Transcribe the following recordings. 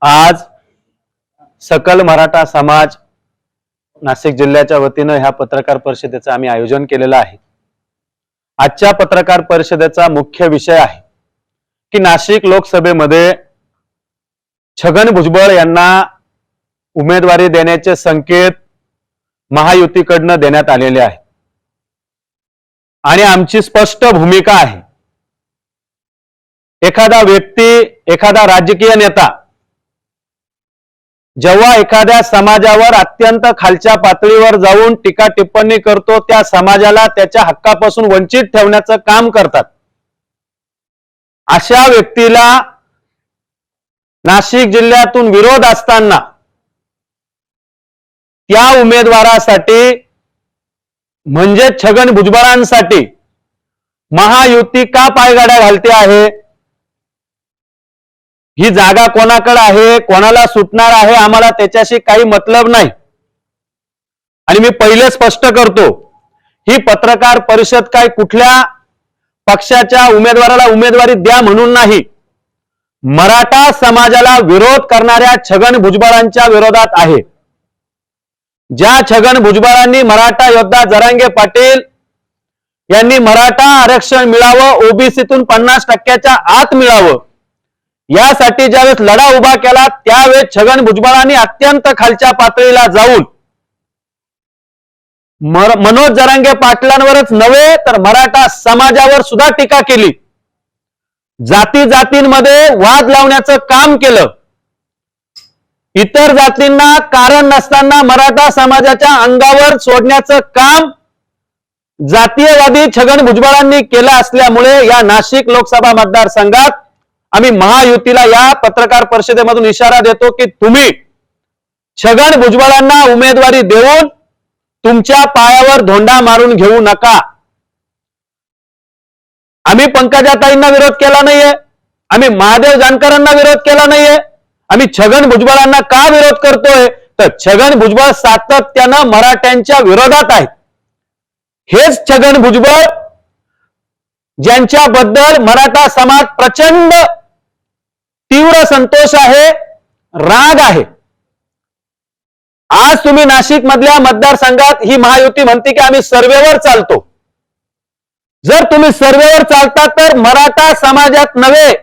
आज सकल मराठा समाज नाशिक जिल्ह्याच्या वतीनं ह्या पत्रकार परिषदेचं आम्ही आयोजन केलेलं आहे। आजच्या पत्रकार परिषदेचा मुख्य विषय आहे की नाशिक लोकसभेमध्ये छगन भुजबळ यांना उमेदवारी देण्याचे संकेत महायुतीकडनं देण्यात आलेले आहेत आणि आमची स्पष्ट भूमिका आहे। एखादा व्यक्ती, एखादा राजकीय नेता जेव्हा एखाद्या समाजावर अत्यंत खालच्या पातळीवर जाऊन टीका टिप्पणी करतो, त्या समाजाला त्याच्या हक्कापासून वंचित ठेवण्याचं काम करतात। अशा व्यक्तीला नाशिक जिल्ह्यातून विरोध असताना त्या उमेदवारासाठी म्हणजे छगन भुजबळांसाठी महायुती का पायगाड्या घालते आहे? ही जागा कोणाकडे आहे, कोणाला सुटणार आहे, आम्हाला त्याच्याशी काही मतलब नाही। आणि मी पहिले स्पष्ट करतो, ही पत्रकार परिषद काय कुठल्या पक्षाच्या उमेदवाराला उमेदवारी द्या म्हणून नाही, मराठा समाजाला विरोध करणाऱ्या छगन भुजबळांच्या विरोधात आहे। ज्या छगन भुजबळांनी मराठा योद्धा जरांगे पाटील यांनी मराठा आरक्षण मिळावं, ओबीसीतून 50% आत मिळावं, यासाठी ज्यावेळेस लढा उभा केला, त्यावेळेस छगन भुजबळांनी अत्यंत खालच्या पातळीला जाऊन मनोज जरांगे पाटलांवरच नव्हे तर मराठा समाजावर सुद्धा टीका केली, जाती जातींमध्ये वाद लावण्याचं काम केलं, इतर जातींना कारण नसताना मराठा समाजाच्या अंगावर सोडण्याचं काम जातीयवादी छगन भुजबळांनी केलं असल्यामुळे या नाशिक लोकसभा मतदारसंघात आम्ही महायुतीला या पत्रकार परिषदेमधून इशारा देतो की तुम्ही छगन भुजबळांना उमेदवारी देऊन तुमच्या पायावर धोंडा मारून घेऊ नका। आम्ही पंकजाताईंना विरोध केला नाहीये, आम्ही महादेव जानकरांना विरोध केला नाहीये, आम्ही छगन भुजबळांना का विरोध करतोय तर छगन भुजबळ सातत्यानं मराठ्यांच्या विरोधात आहेत। हेच छगन भुजबळ ज्यांच्याबद्दल मराठा समाज प्रचंड तीव्र संतोष आहे, राग आहे। आज तुम्ही नाशिक मधल्या मतदारसंघात ही महायुती म्हणते की आम्ही सर्वेवर चालतो। जर तुम्ही सर्वेवर चालता तर मराठा समाजात नव्हे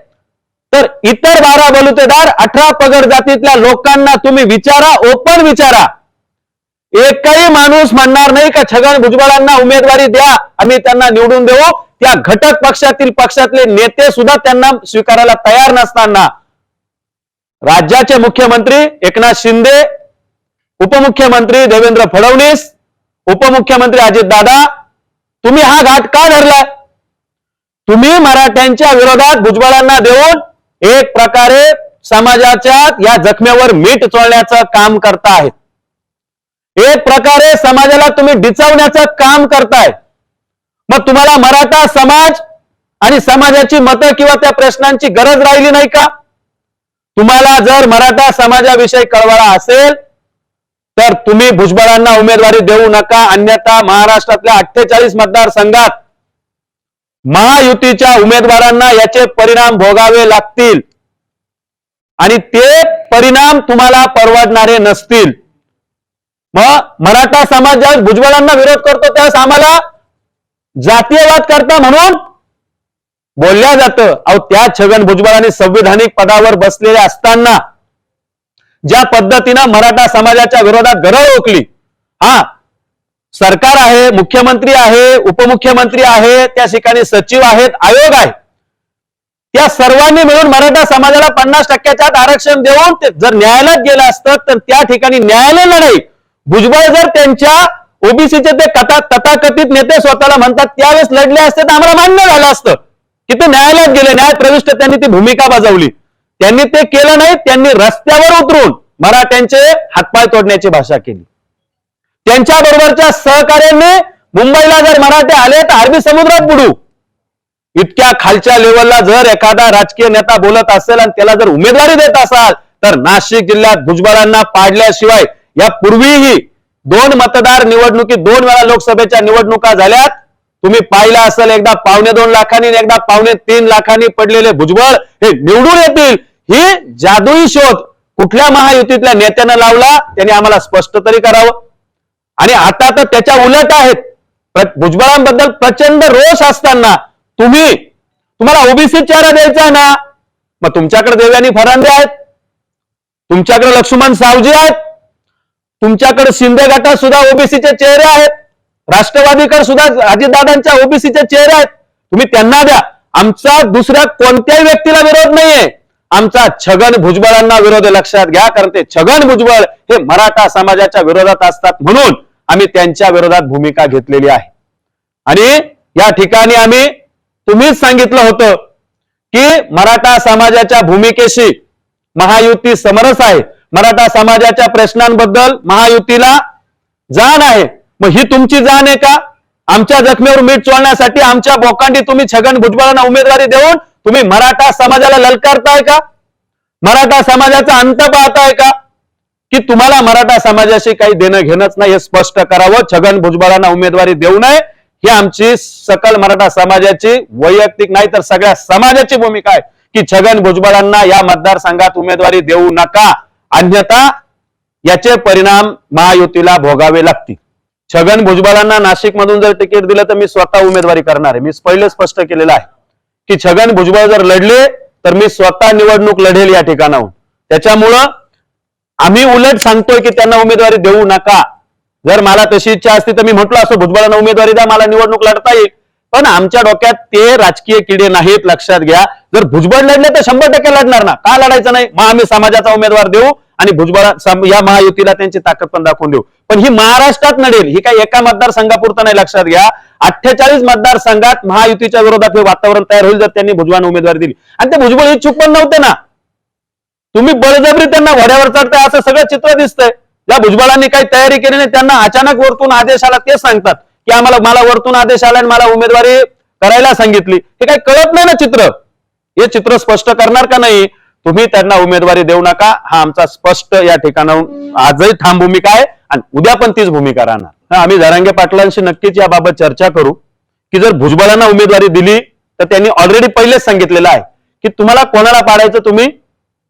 तर इतर 12 बलुतेदार 18 पगड जातीतल्या लोकांना तुम्ही विचारा, ओपन विचारा, एकही माणूस म्हणणार नाही का छगन भुजबळांना उमेदवारी द्या, आम्ही त्यांना निवडून देऊ। त्या घटक पक्षातले नेते सुद्धा त्यांना स्वीकारायला तयार नसताना राज्याचे मुख्यमंत्री एकनाथ शिंदे, उपमुख्यमंत्री देवेंद्र फडणवीस, उपमुख्यमंत्री अजितदादा, तुम्ही हा घाट का धरलाय? तुम्ही मराठ्यांच्या विरोधात भुजबळांना देऊन एक प्रकारे समाजाच्या या जखमेवर मीठ चोळण्याचं काम करतायत, एक प्रकारे समाजाला तुम्ही डिचवण्याचं काम करताय। मग तुम्हाला मराठा समाज आणि समाजाची मतं किंवा त्या प्रश्नांची गरज राहिली नाही का? तुम्हाला जर मराठा समाजाविषयी कळवळा असेल तर तुम्ही भुजबळांना उमेदवारी देऊ नका, अन्यथा महाराष्ट्रातल्या 48 मतदारसंघात महायुतीच्या उमेदवारांना याचे परिणाम भोगावे लागतील आणि ते परिणाम तुम्हाला परवडणारे नसतील। मग मराठा समाज ज्यावेळेस भुजबळांना विरोध करतो त्यावेळेस आम्हाला जातीयवाद करता म्हणून बोलल्या जातं। अहो, त्या छगन भुजबळांनी संविधानिक पदावर बसलेले असताना ज्या पद्धतीनं मराठा समाजाच्या विरोधात गरळ ओकली, हा सरकार आहे, मुख्यमंत्री आहे, उपमुख्यमंत्री आहे, त्या ठिकाणी सचिव आहेत, आयोग आहे, त्या सर्वांनी मिळून मराठा समाजाला 50% आरक्षण देऊन ते जर न्यायालयात गेलं असतं तर त्या ठिकाणी न्यायालय लढाई भुजबळ जर त्यांच्या ओबीसीचे ते तथाकथित नेते स्वतःला म्हणतात त्यावेळेस लढले असते तर आम्हाला मान्य झालं असतं की ते न्यायालयात गेले, न्यायप्रविष्ट त्यांनी ती भूमिका बजावली। त्यांनी ते केलं नाही, त्यांनी रस्त्यावर उतरून मराठ्यांचे हातपाय तोडण्याची भाषा केली। त्यांच्या बरोबरच्या सहकार्यांनी मुंबईला जर मराठे आले तर अरबी समुद्रात बुडू, इतक्या खालच्या लेवलला जर एखादा राजकीय नेता बोलत असेल आणि त्याला जर उमेदवारी देत असाल तर नाशिक जिल्ह्यात भुजबळांना पाडल्याशिवाय, यापूर्वीही 2 मतदार निवडणुकीत 2 वेळा लोकसभेच्या निवडणुका झाल्यात, तुम्ही पाहिलं असेल, एकदा 2.25 लाखांनी एकदा 2.3 लाखांनी पडलेले भुजबळ हे निवडून येतील, ही जादुई शोध कुठल्या महायुतीतल्या नेत्यानं लावला त्यांनी आम्हाला स्पष्ट तरी करावं. आणि आता तर त्याच्या उलट आहेत. भुजबळांबद्दल प्रचंड रोष असताना तुम्हाला ओबीसी चेहरा द्यायचा आहे ना, मग तुमच्याकडे देवयानी फरांदे आहेत, तुमच्याकडे लक्ष्मण सावजी आहेत, तुमच्याकडे शिंदे गटात सुद्धा ओबीसीचे चेहरे आहेत, राष्ट्रवादीकडे सुद्धा अजितदादांच्या ओबीसीचे चेहरे आहेत. तुम्ही त्यांना द्या. आमचा दुसऱ्या कोणत्याही व्यक्तीला विरोध नाहीये. आमचा छगन भुजबळांना विरोध आहे, लक्षात घ्या. कारण ते छगन भुजबळ हे मराठा समाजाच्या विरोधात असतात, म्हणून आम्ही त्यांच्या विरोधात भूमिका घेतलेली आहे. आणि या ठिकाणी तुम्हीच सांगितलं होतं की मराठा समाजाच्या भूमिकेशी महायुती समरस आहे, मराठा समाजाच्या प्रश्नांबद्दल महायुतीला जाण आहे. मग ही तुमची जाण आहे का? आमच्या जखमेवर मीठ चोळण्यासाठी आमच्या बोकांडी तुम्ही छगन भुजबळांना उमेदवारी देऊन तुम्ही मराठा समाजाला ललकारताय का? मराठा समाजाचा अंत पाहताय का? की तुम्हाला मराठा समाजाशी काही देणं घेणंच नाही, हे स्पष्ट करावं. छगन भुजबळांना उमेदवारी देऊ नये ही आमची सकल मराठा समाजाची, वैयक्तिक नाही तर सगळ्या समाजाची भूमिका आहे की छगन भुजबळांना या मतदारसंघात उमेदवारी देऊ नका, अन्यथा याचे परिणाम महायुतीला भोगावे लागतील. छगन भुजबळांना नाशिकमधून जर तिकीट दिलं तर मी स्वतः उमेदवारी करणार आहे. मी पहिले स्पष्ट केलेलं आहे की छगन भुजबळ जर लढले तर मी स्वतः निवडणूक लढेल या ठिकाणाहून. त्याच्यामुळं आम्ही उलट सांगतोय की त्यांना उमेदवारी देऊ नका. जर मला तशी इच्छा असती तर मी म्हटलं असं भुजबळांना उमेदवारी द्या, मला निवडणूक लढता येईल. पण आमच्या डोक्यात ते राजकीय किडे नाहीत, लक्षात घ्या. जर भुजबळ लढले तर 100% लढणार ना, का लढायचं नाही? मग आम्ही समाजाचा उमेदवार देऊ आणि भुजबळ या महायुतीला त्यांची ताकद पण दाखवून देऊ. पण ही महाराष्ट्रात नडेल, ही काही एका मतदारसंघापुरतं नाही, लक्षात घ्या. 48 मतदारसंघात महायुतीच्या विरोधात हे वातावरण तयार होईल जर त्यांनी भुजबळांना उमेदवारी दिली. आणि ते भुजबळ इच्छुक पण नव्हते ना, तुम्ही बळजबरी त्यांना घोड्यावर चढताय असं सगळं चित्र दिसतंय. या भुजबळांनी काही तयारी केली नाही, त्यांना अचानक वरतून आदेश आला. ते सांगतात की मला वरतून आदेश आला आणि मला उमेदवारी करायला सांगितली. हे काही कळत नाही ना चित्र. हे चित्र स्पष्ट करणार का नाही? तुम्ही त्यांना उमेदवारी देऊ नका, हा आमचा स्पष्ट या ठिकाणाहून आजही ठाम भूमिका आहे आणि उद्या पण तीच भूमिका राहणार. आम्ही जरांगे पाटलांशी नक्कीच याबाबत चर्चा करू की जर भुजबळांना उमेदवारी दिली तर त्यांनी ऑलरेडी पहिलेच सांगितलेलं आहे की तुम्हाला कोणाला पाडायचं तुम्ही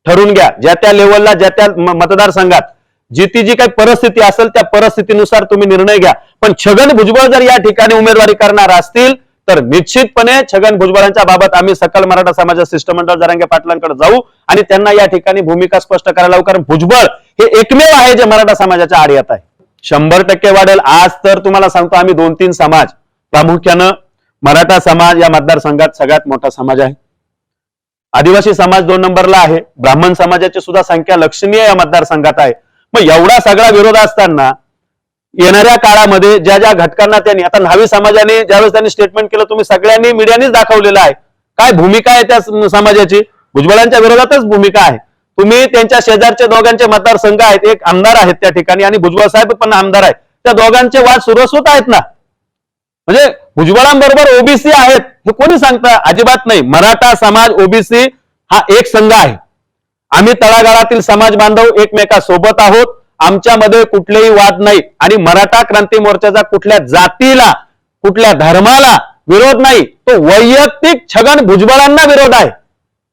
ठरवून घ्या. ज्या त्या लेवलला, ज्या त्या मतदारसंघात जी काही परिस्थिती असेल त्या परिस्थितीनुसार तुम्ही निर्णय घ्या. पण छगन भुजबळ जर या ठिकाणी उमेदवारी करणार असतील तर निश्चितपणे छगन भुजबळांच्या बाबत आम्ही सकल मराठा समाज शिष्टमंडळ जरांगे पाटलांकडे जाऊ आणि त्यांना या ठिकाणी भूमिका स्पष्ट करायला लावू. कारण भुजबळ हे एकमेव आहे जे मराठा समाजाच्या आड येत आहे. 100% वाढेल. आज तर तुम्हाला सांगतो आम्ही 2-3 समाज, प्रामुख्यानं मराठा समाज या मतदारसंघात सगळ्यात मोठा समाज आहे. आदिवासी समाज 2 नंबरला आहे. ब्राह्मण समाजाची सुद्धा संख्या लक्षणीय या मतदारसंघात आहे. मग एवढा सगळा विरोध असताना येणाऱ्या काळामध्ये ज्या ज्या घटकांना त्यांनी, आता न्हावी समाजाने ज्यावेळेस त्यांनी स्टेटमेंट केलं, तुम्ही सगळ्यांनी मीडियानेच दाखवलेलं आहे काय भूमिका आहे त्या समाजाची. भुजबळांच्या विरोधातच भूमिका आहे. तुम्ही त्यांच्या शेजारचे दोघांचे मतदारसंघ आहेत, एक आमदार आहेत त्या ठिकाणी आणि भुजबळ साहेब पण आमदार आहेत. त्या दोघांचे वाद सुरस होत आहेत ना. म्हणजे भुजबळांबरोबर ओबीसी आहेत हे कोणी सांगतं? अजिबात नाही. मराठा समाज ओबीसी हा एक संघ आहे. आम्ही तळागाळातील समाज बांधव एकमेकांसोबत आहोत. आमच्यामध्ये कुठलेही वाद नाही आणि मराठा क्रांती मोर्चाचा कुठल्या जातीला, कुठल्या धर्माला विरोध नाही. तो वैयक्तिक छगन भुजबळांना विरोध आहे.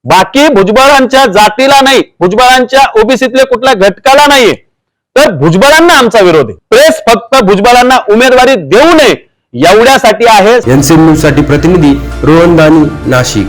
बाकी भुजबळांच्या जातीला नाही, भुजबळांच्या ओबीसीतले कुठल्या घटकाला नाहीये. तर भुजबळांना आमचा विरोध आहे. प्रेस फक्त भुजबळांना उमेदवारी देऊ नये एवढ्यासाठी आहे. एनसीएन न्यूज साठी प्रतिनिधी रोहन दानी, नाशिक.